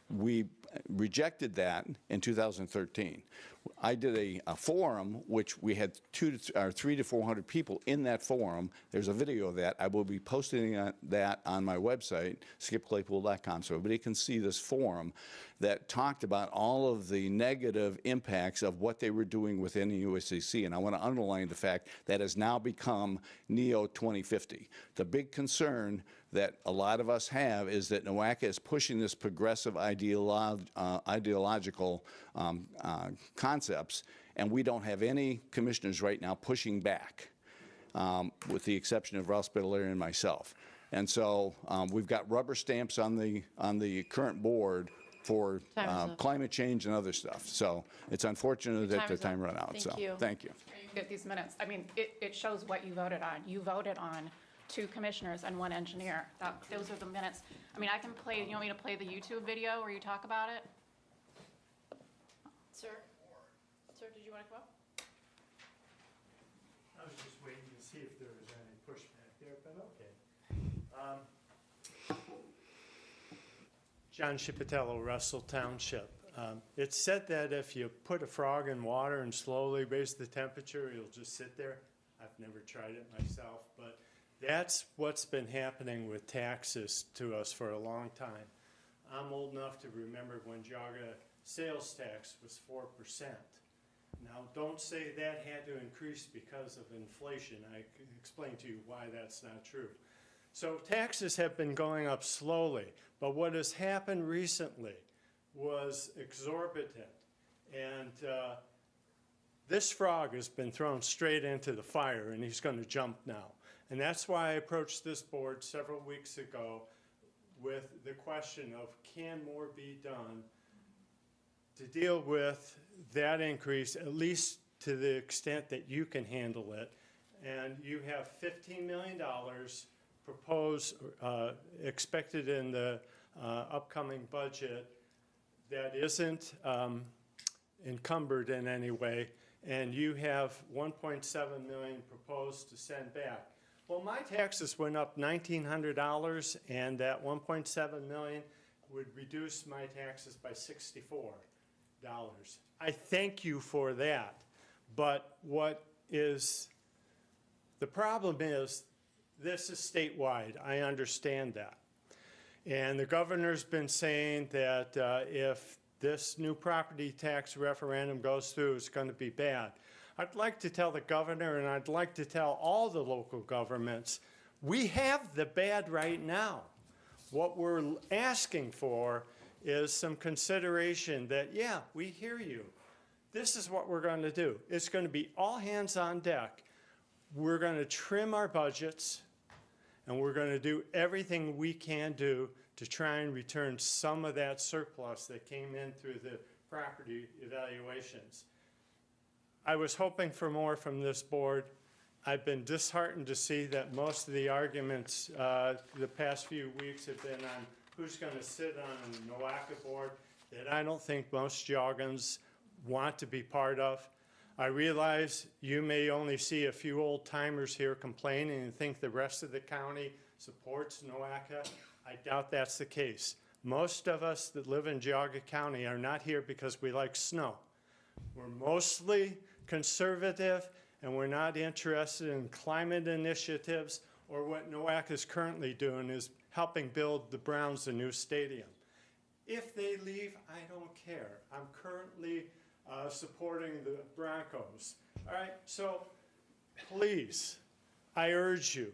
we rejected that in 2013. I did a forum, which we had 300 to 400 people in that forum. There's a video of that. I will be posting that on my website, skipclaypool.com, so everybody can see this forum that talked about all of the negative impacts of what they were doing within the USCC. And I want to underline the fact that has now become NEO 2050. The big concern that a lot of us have is that NOACA is pushing this progressive ideological concepts, and we don't have any commissioners right now pushing back, with the exception of Ross Bittler and myself. And so we've got rubber stamps on the current board for climate change and other stuff. So it's unfortunate that the time ran out. Thank you. Thank you. You get these minutes. I mean, it shows what you voted on. You voted on 2 commissioners and 1 engineer. Those are the minutes. I mean, I can play, you want me to play the YouTube video where you talk about it? Sir, did you want to come up? I was just waiting to see if there was any pushback there, but okay. John Shipatello, Russell Township. It's said that if you put a frog in water and slowly raise the temperature, it'll just sit there. I've never tried it myself, but that's what's been happening with taxes to us for a long time. I'm old enough to remember when Geauga sales tax was 4%. Now, don't say that had to increase because of inflation. I can explain to you why that's not true. So taxes have been going up slowly, but what has happened recently was exorbitant. And this frog has been thrown straight into the fire, and he's going to jump now. And that's why I approached this board several weeks ago with the question of, can more be done to deal with that increase, at least to the extent that you can handle it. And you have $15 million proposed, expected in the upcoming budget that isn't encumbered in any way, and you have $1.7 million proposed to send back. Well, my taxes went up $1,900, and that $1.7 million would reduce my taxes by $64. I thank you for that, but the problem is, this is statewide. I understand that. And the governor's been saying that if this new property tax referendum goes through, it's going to be bad. I'd like to tell the governor, and I'd like to tell all the local governments, we have the bad right now. What we're asking for is some consideration that, yeah, we hear you. This is what we're going to do. It's going to be all hands on deck. We're going to trim our budgets, and we're going to do everything we can do to try and return some of that surplus that came in through the property evaluations. I was hoping for more from this board. I've been disheartened to see that most of the arguments the past few weeks have been on who's going to sit on the NOACA board that I don't think most Geaugans want to be part of. I realize you may only see a few old timers here complaining and think the rest of the county supports NOACA. I doubt that's the case. Most of us that live in Geauga County are not here because we like snow. We're mostly conservative, and we're not interested in climate initiatives, or what NOACA is currently doing is helping build the Browns a new stadium. If they leave, I don't care. I'm currently supporting the Broncos. All right, so please, I urge you,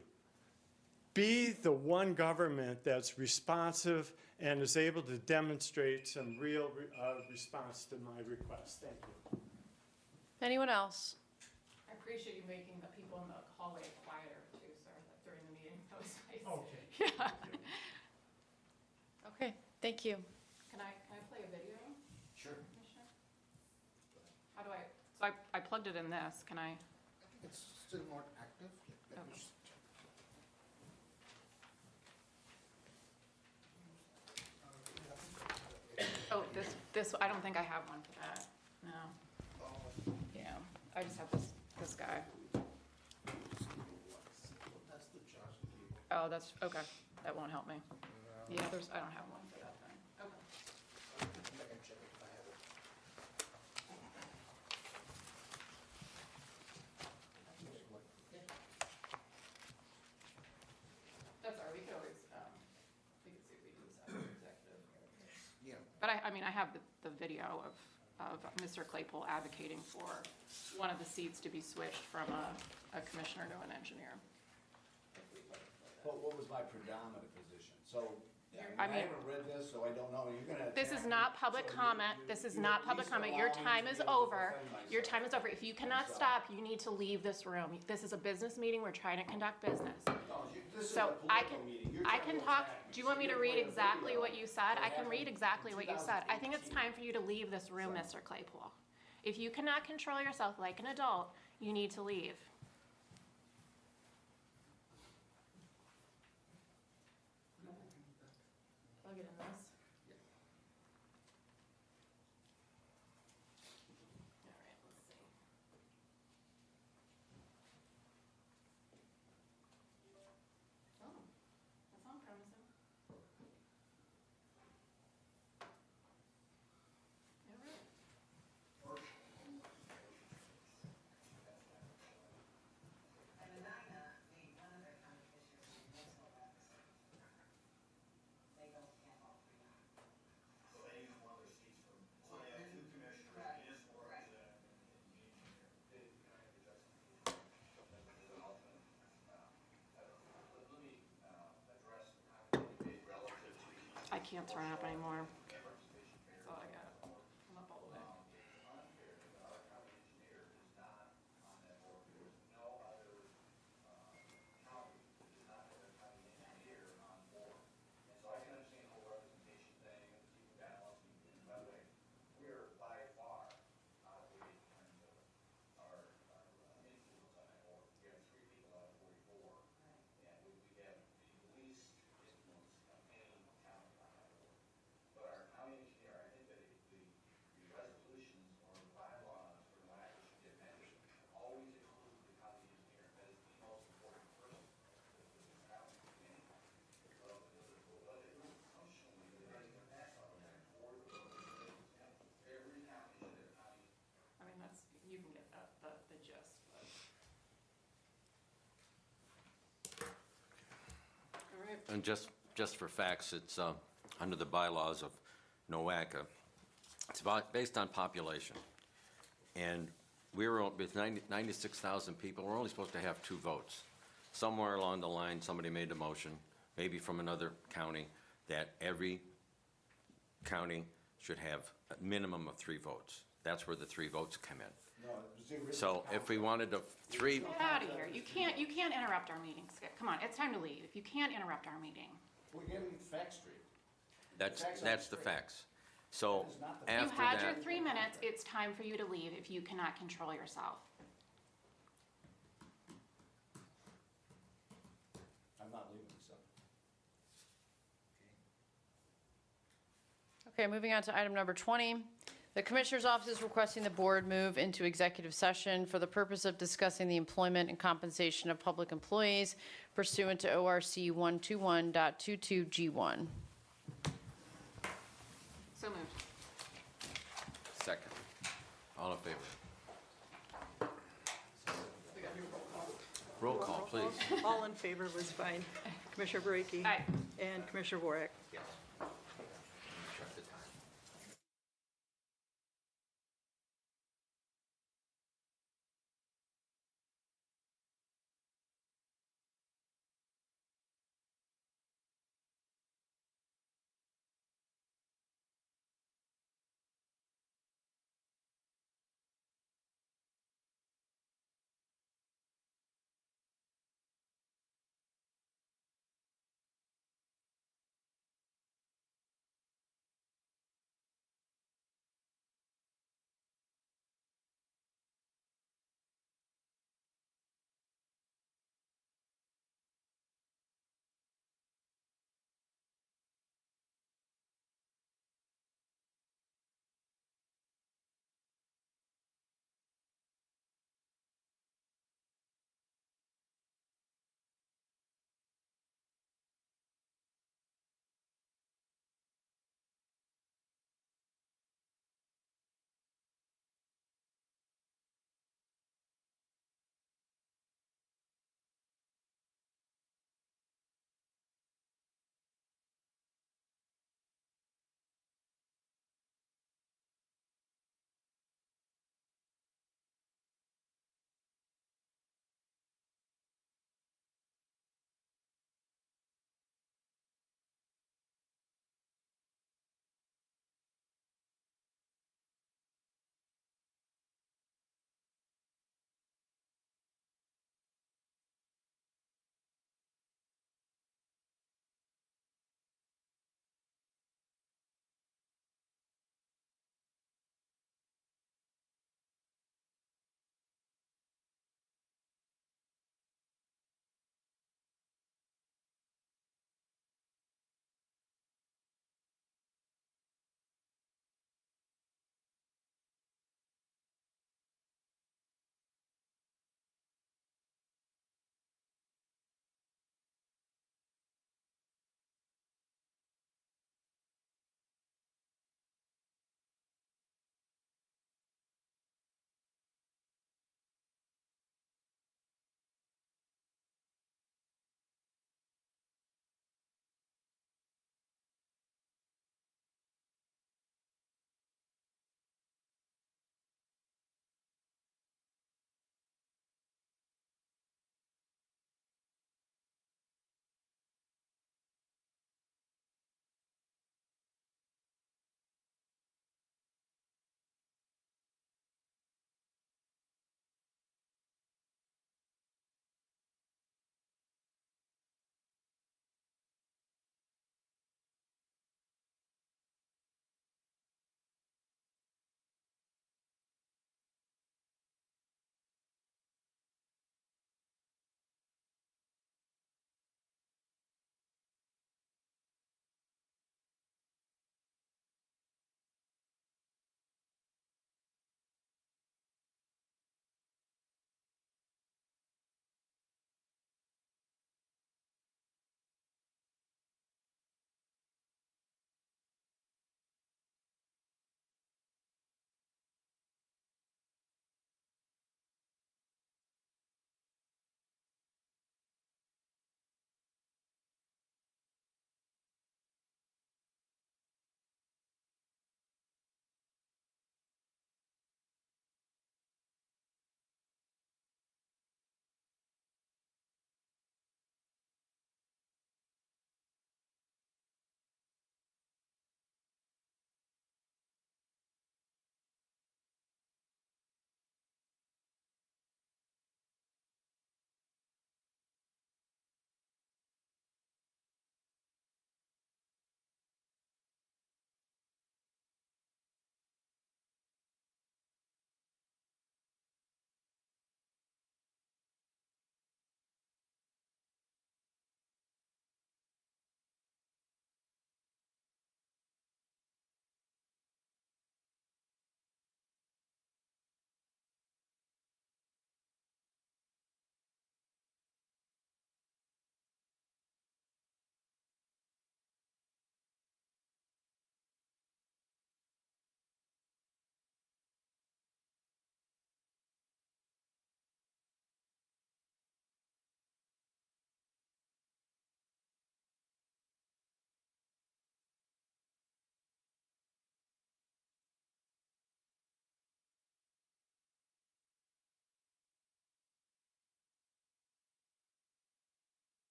be the one government that's responsive and is able to demonstrate some real response to my request. Thank you. Anyone else? I appreciate you making the people in the hallway quieter too, sir, during the meeting. That was nice. Okay. Yeah. Okay, thank you. Can I play a video? Sure. Commissioner? How do so I plugged it in this. Can I? It's still not active. Let me Okay. Oh, this, I don't think I have one for that. No. Yeah, I just have this guy. Oh, that's, okay. That won't help me. Yeah, I don't have one for that then. Okay. That's all right, we could always, we could see if we do this as an executive. Yeah. But I mean, I have the video of Mr. Claypool advocating for one of the seats to be switched from a commissioner to an engineer. What was my predominant position? So, I I mean- haven't read this, so I don't know. You're gonna. This is attack me. not public So comment. you- This is you not at public least comment. allow Your me to time be is able to over. defend Your myself. time is over. If you cannot So- stop, you need to leave this room. This is a business meeting. We're trying to conduct business. No, this is a So I political can, meeting. You're I trying can to talk, attack me. do you want me So to you're read playing a exactly video what you said? I that can read happened exactly in what you said. I think it's 2018. time for you to leave this room, Mr. Claypool. If you cannot control yourself like an adult, you need to leave. Plug it in this. All right, let's see. Oh, that's not promising. All right. can't turn it up anymore. That's all I got. I'm up all the way. I mean, that's, you can get that, the gist, but. All right. And just for facts, it's under the bylaws of NOACA. It's based on population. And we were, with 96,000 people, we're only supposed to have 2 votes. Somewhere along the line, somebody made a motion, maybe from another county, that every county should have a minimum of 3 votes. That's where the 3 votes come in. So if we wanted to, 3, Get out of here. You can't interrupt our meeting, Skip. Come on, it's time to leave. You can't interrupt our meeting. We're getting the facts straight. that's the facts. So You after had your that, 3 minutes. It's time for you to leave if you cannot control yourself. I'm not leaving, so. Okay, moving on to item number 20. The Commissioner's Office is requesting the board move into executive session for the purpose of discussing the employment and compensation of public employees pursuant to ORC 121.22G1. So moved. second. All in favor? Roll call, please. All in favor was fine. Commissioner Brackey. Aye. And Commissioner Warwick.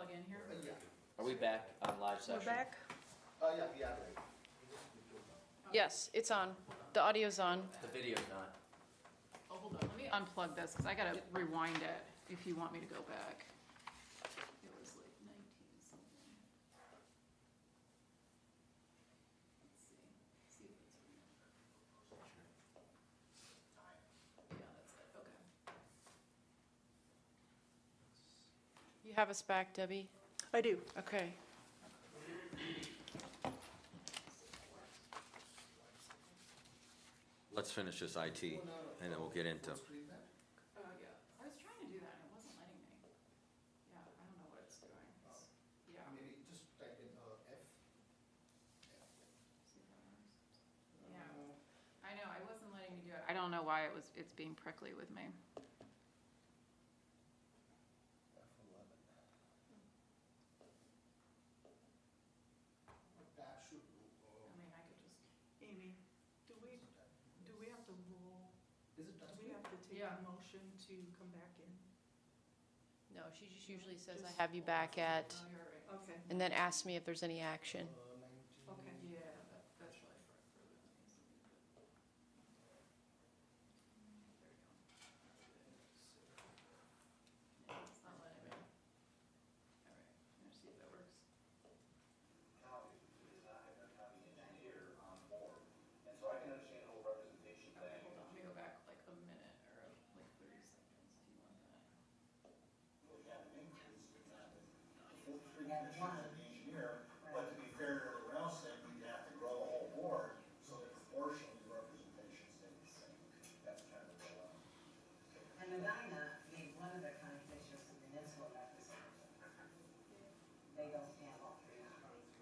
plug in here? Are we back on live session? We're back? Yeah. Yes, it's on. The audio's on. The video's not. Oh, hold on, let me unplug this, because I gotta rewind it if you want me to go back. It was like 19 something. Let's see if it's. Yeah, that's it, okay. You have us back, Debbie? I do. Okay. Let's finish this IT, and then we'll get into. Yeah, I was trying to do that, and it wasn't letting me. Yeah, I don't know what it's doing. Yeah. Maybe just type in F. Yeah, I know, I wasn't letting me do it. I don't know why it's being prickly with me. That should I mean, I could just. Amy, do we have to roll, do we have to take Yeah. a motion to come back in? No, she just usually says, I have you back at, Oh, you're right. Okay, and then asks me if there's any action. okay. Yeah, that's really further than it needs to be. There we go. Yeah, it's not letting me. All right, I'm gonna see if that works. Okay, hold on, let me go back like a minute or like 30 seconds if you want that. But to be fair to everyone else, then we'd have to grow the whole board, so that proportionally representation stays the same. That's kind of the dilemma. And Medina gave one of their county commissioners some municipal representation. They don't stand all three counties.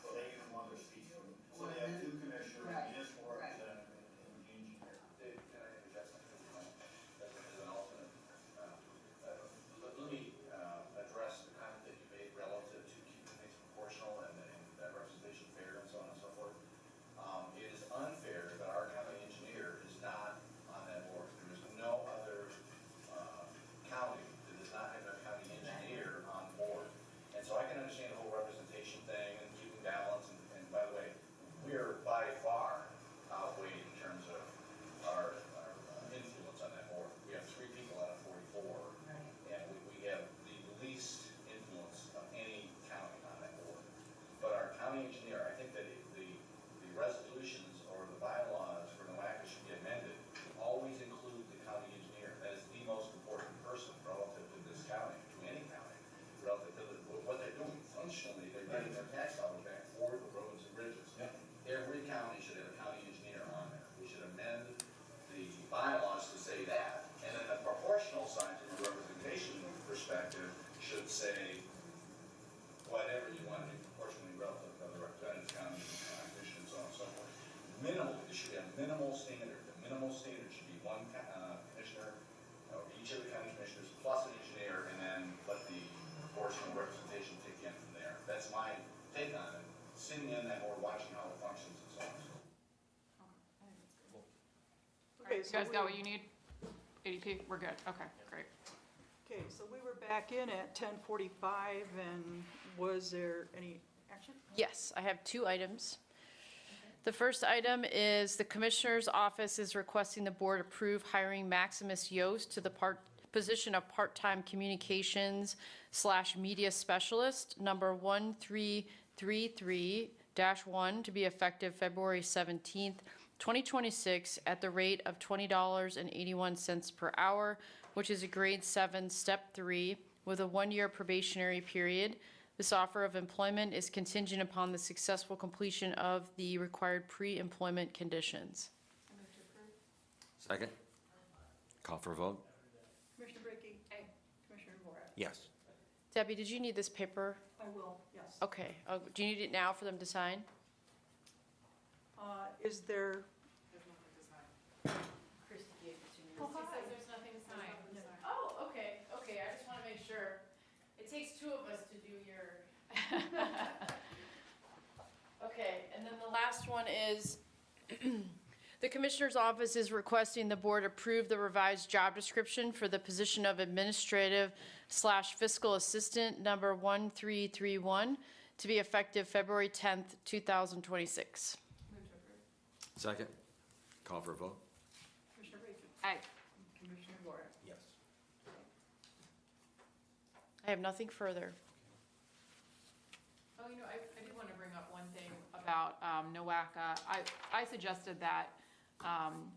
So they use one of the seats. So they have two commissioners, Right, municipal right. representative, and the engineer. Dave, can I interject something? As an alternate. Let me address the comment that you made relative to keeping things proportional and that representation fair and so on and so forth. It is unfair that our county engineer is not on that board. There is no other county that does not have their county engineer on board. And so I can understand the whole representation thing and keeping balance. And by the way, we are by far outweighed in terms of our influence on that board. We have 3 people out of 44. And we have the least influence of any county on that board. But our county engineer, I think that the resolutions or the bylaws for NOACA should be amended to always include the county engineer. That is the most important person relative to this county, to any county, relative to what they're doing. Functionally, they're getting their tax dollars back for the roads and bridges. Every county should have a county engineer on there. We should amend the bylaws to say that. And then the proportional side from a representation perspective should say whatever you want to be proportionally relative to other representatives, counties, commissions, so on and so forth. Minimal, it should be a minimal standard. The minimal standard should be one commissioner, or each of the county commissioners plus an engineer, and then let the proportional representation take in from there. That's my take on it. Sitting in that board, watching how it functions and so on and so forth. Okay, You so guys got what you need? ADP, we're good, okay, great. Okay, so we were back in at 10:45, and was there any action? Yes, I have 2 items. The first item is the Commissioner's Office is requesting the Board approve hiring Maximus Yost to the position of part-time communications/media specialist, number 1333-1, to be effective February 17th, 2026, at the rate of $20.81 per hour, which is a grade 7, step 3, with a 1-year probationary period. This offer of employment is contingent upon the successful completion of the required pre-employment conditions. Second? Call for a vote? Commissioner Brackey? Aye. Commissioner Dvorak? Yes. Debbie, did you need this paper? I will, yes. Okay. Do you need it now for them to sign? Is there, Christie gave it to me. She says there's nothing to sign. Oh, okay, okay, I just want to make sure. It takes 2 of us to do your. Okay, and then the last one is The Commissioner's Office is requesting the Board approve the revised job description for the position of Administrative/Fiscal Assistant number 1331 to be effective February 10th, 2026. Second. Call for a vote. Commissioner Brackey. Aye. Commissioner DeWort. Yes. I have nothing further. Oh, I did want to bring up one thing about NOACA. I suggested that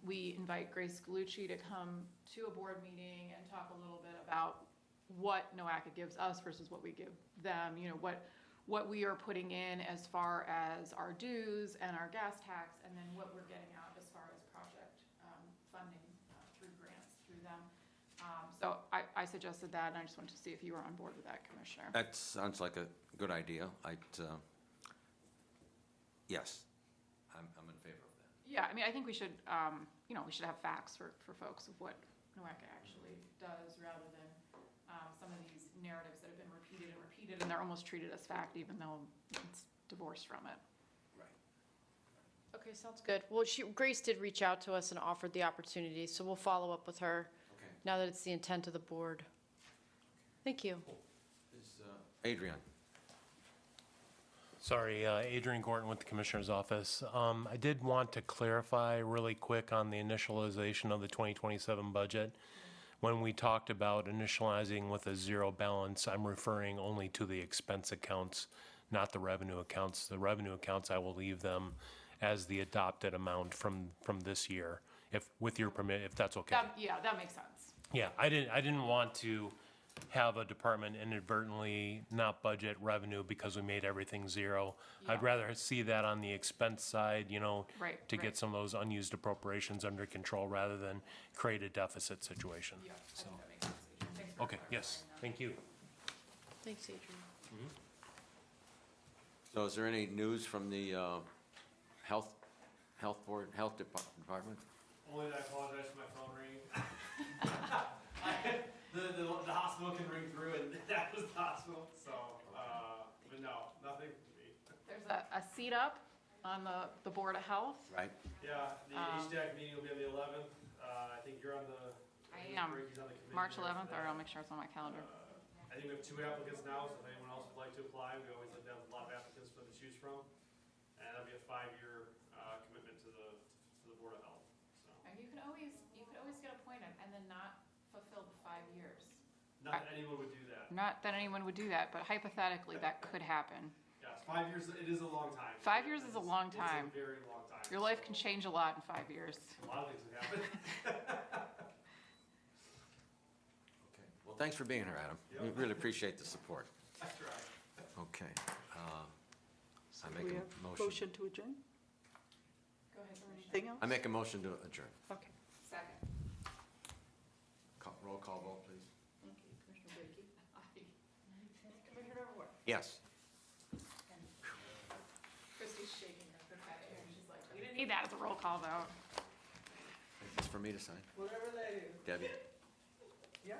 we invite Grace Galucci to come to a board meeting and talk a little bit about what NOACA gives us versus what we give them, what we are putting in as far as our dues and our gas tax, and then what we're getting out as far as project funding through grants through them. So I suggested that, and I just wanted to see if you were on board with that, Commissioner. That sounds like a good idea. Yes, I'm in favor of that. Yeah, I think we should, we should have facts for folks of what NOACA actually does rather than some of these narratives that have been repeated, and they're almost treated as fact even though it's divorced from it. Okay, sounds good. Well, Grace did reach out to us and offered the opportunity, so we'll follow up with her Okay. now that it's the intent of the board. Thank you. Is Adrian? Sorry, Adrian Gorton with the Commissioner's Office. I did want to clarify really quick on the initialization of the 2027 budget. When we talked about initializing with a zero balance, I'm referring only to the expense accounts, not the revenue accounts. The revenue accounts, I will leave them as the adopted amount from this year, if, with your permit, if that's okay. Yeah, that makes sense. Yeah, I didn't want to have a department inadvertently not budget revenue because we made everything zero. I'd rather see that on the expense side, Right, to right. get some of those unused appropriations under control rather than create a deficit situation. Yeah, I So, think that makes sense, Adrian. Thanks for okay, clarifying yes, that. thank you. Thanks, Adrian. So is there any news from the health department? Only that I apologize for my phone ringing. The hospital can ring through, and that was the hospital, so, but no, nothing from me. There's a seat up on the Board of Health. Right. Yeah, the HDAC meeting will be on the 11th. I think you're on the. I am. He's on the committee March there for 11th, or that. I'll make sure it's on my calendar. I think we have 2 applicants now, so if anyone else would like to apply, we always like to have a lot of applicants for them to choose from. And that'll be a 5-year commitment to the Board of Health, so. And you could always get appointed and then not fulfill the 5 years. Not that anyone would do that. Not that anyone would do that, but hypothetically, that could happen. Yes, 5 years, it is a long time. 5 years is a long time. It's a very long time. Your life so can change a lot in 5 years. A lot of things have happened. Okay. Well, thanks for being here, Adam. We really appreciate the support. That's right. Okay. I Do make we a have motion to adjourn? Go ahead, Anything else? I make a motion to adjourn. Okay. Second. Roll call vote, please. Thank you. Commissioner Brackey? Aye. Commissioner DeWort? Yes. Christie's shaking her head, and she's like, we didn't need that as a roll call vote. Is this for me to sign? Whatever they do. Debbie? Yes.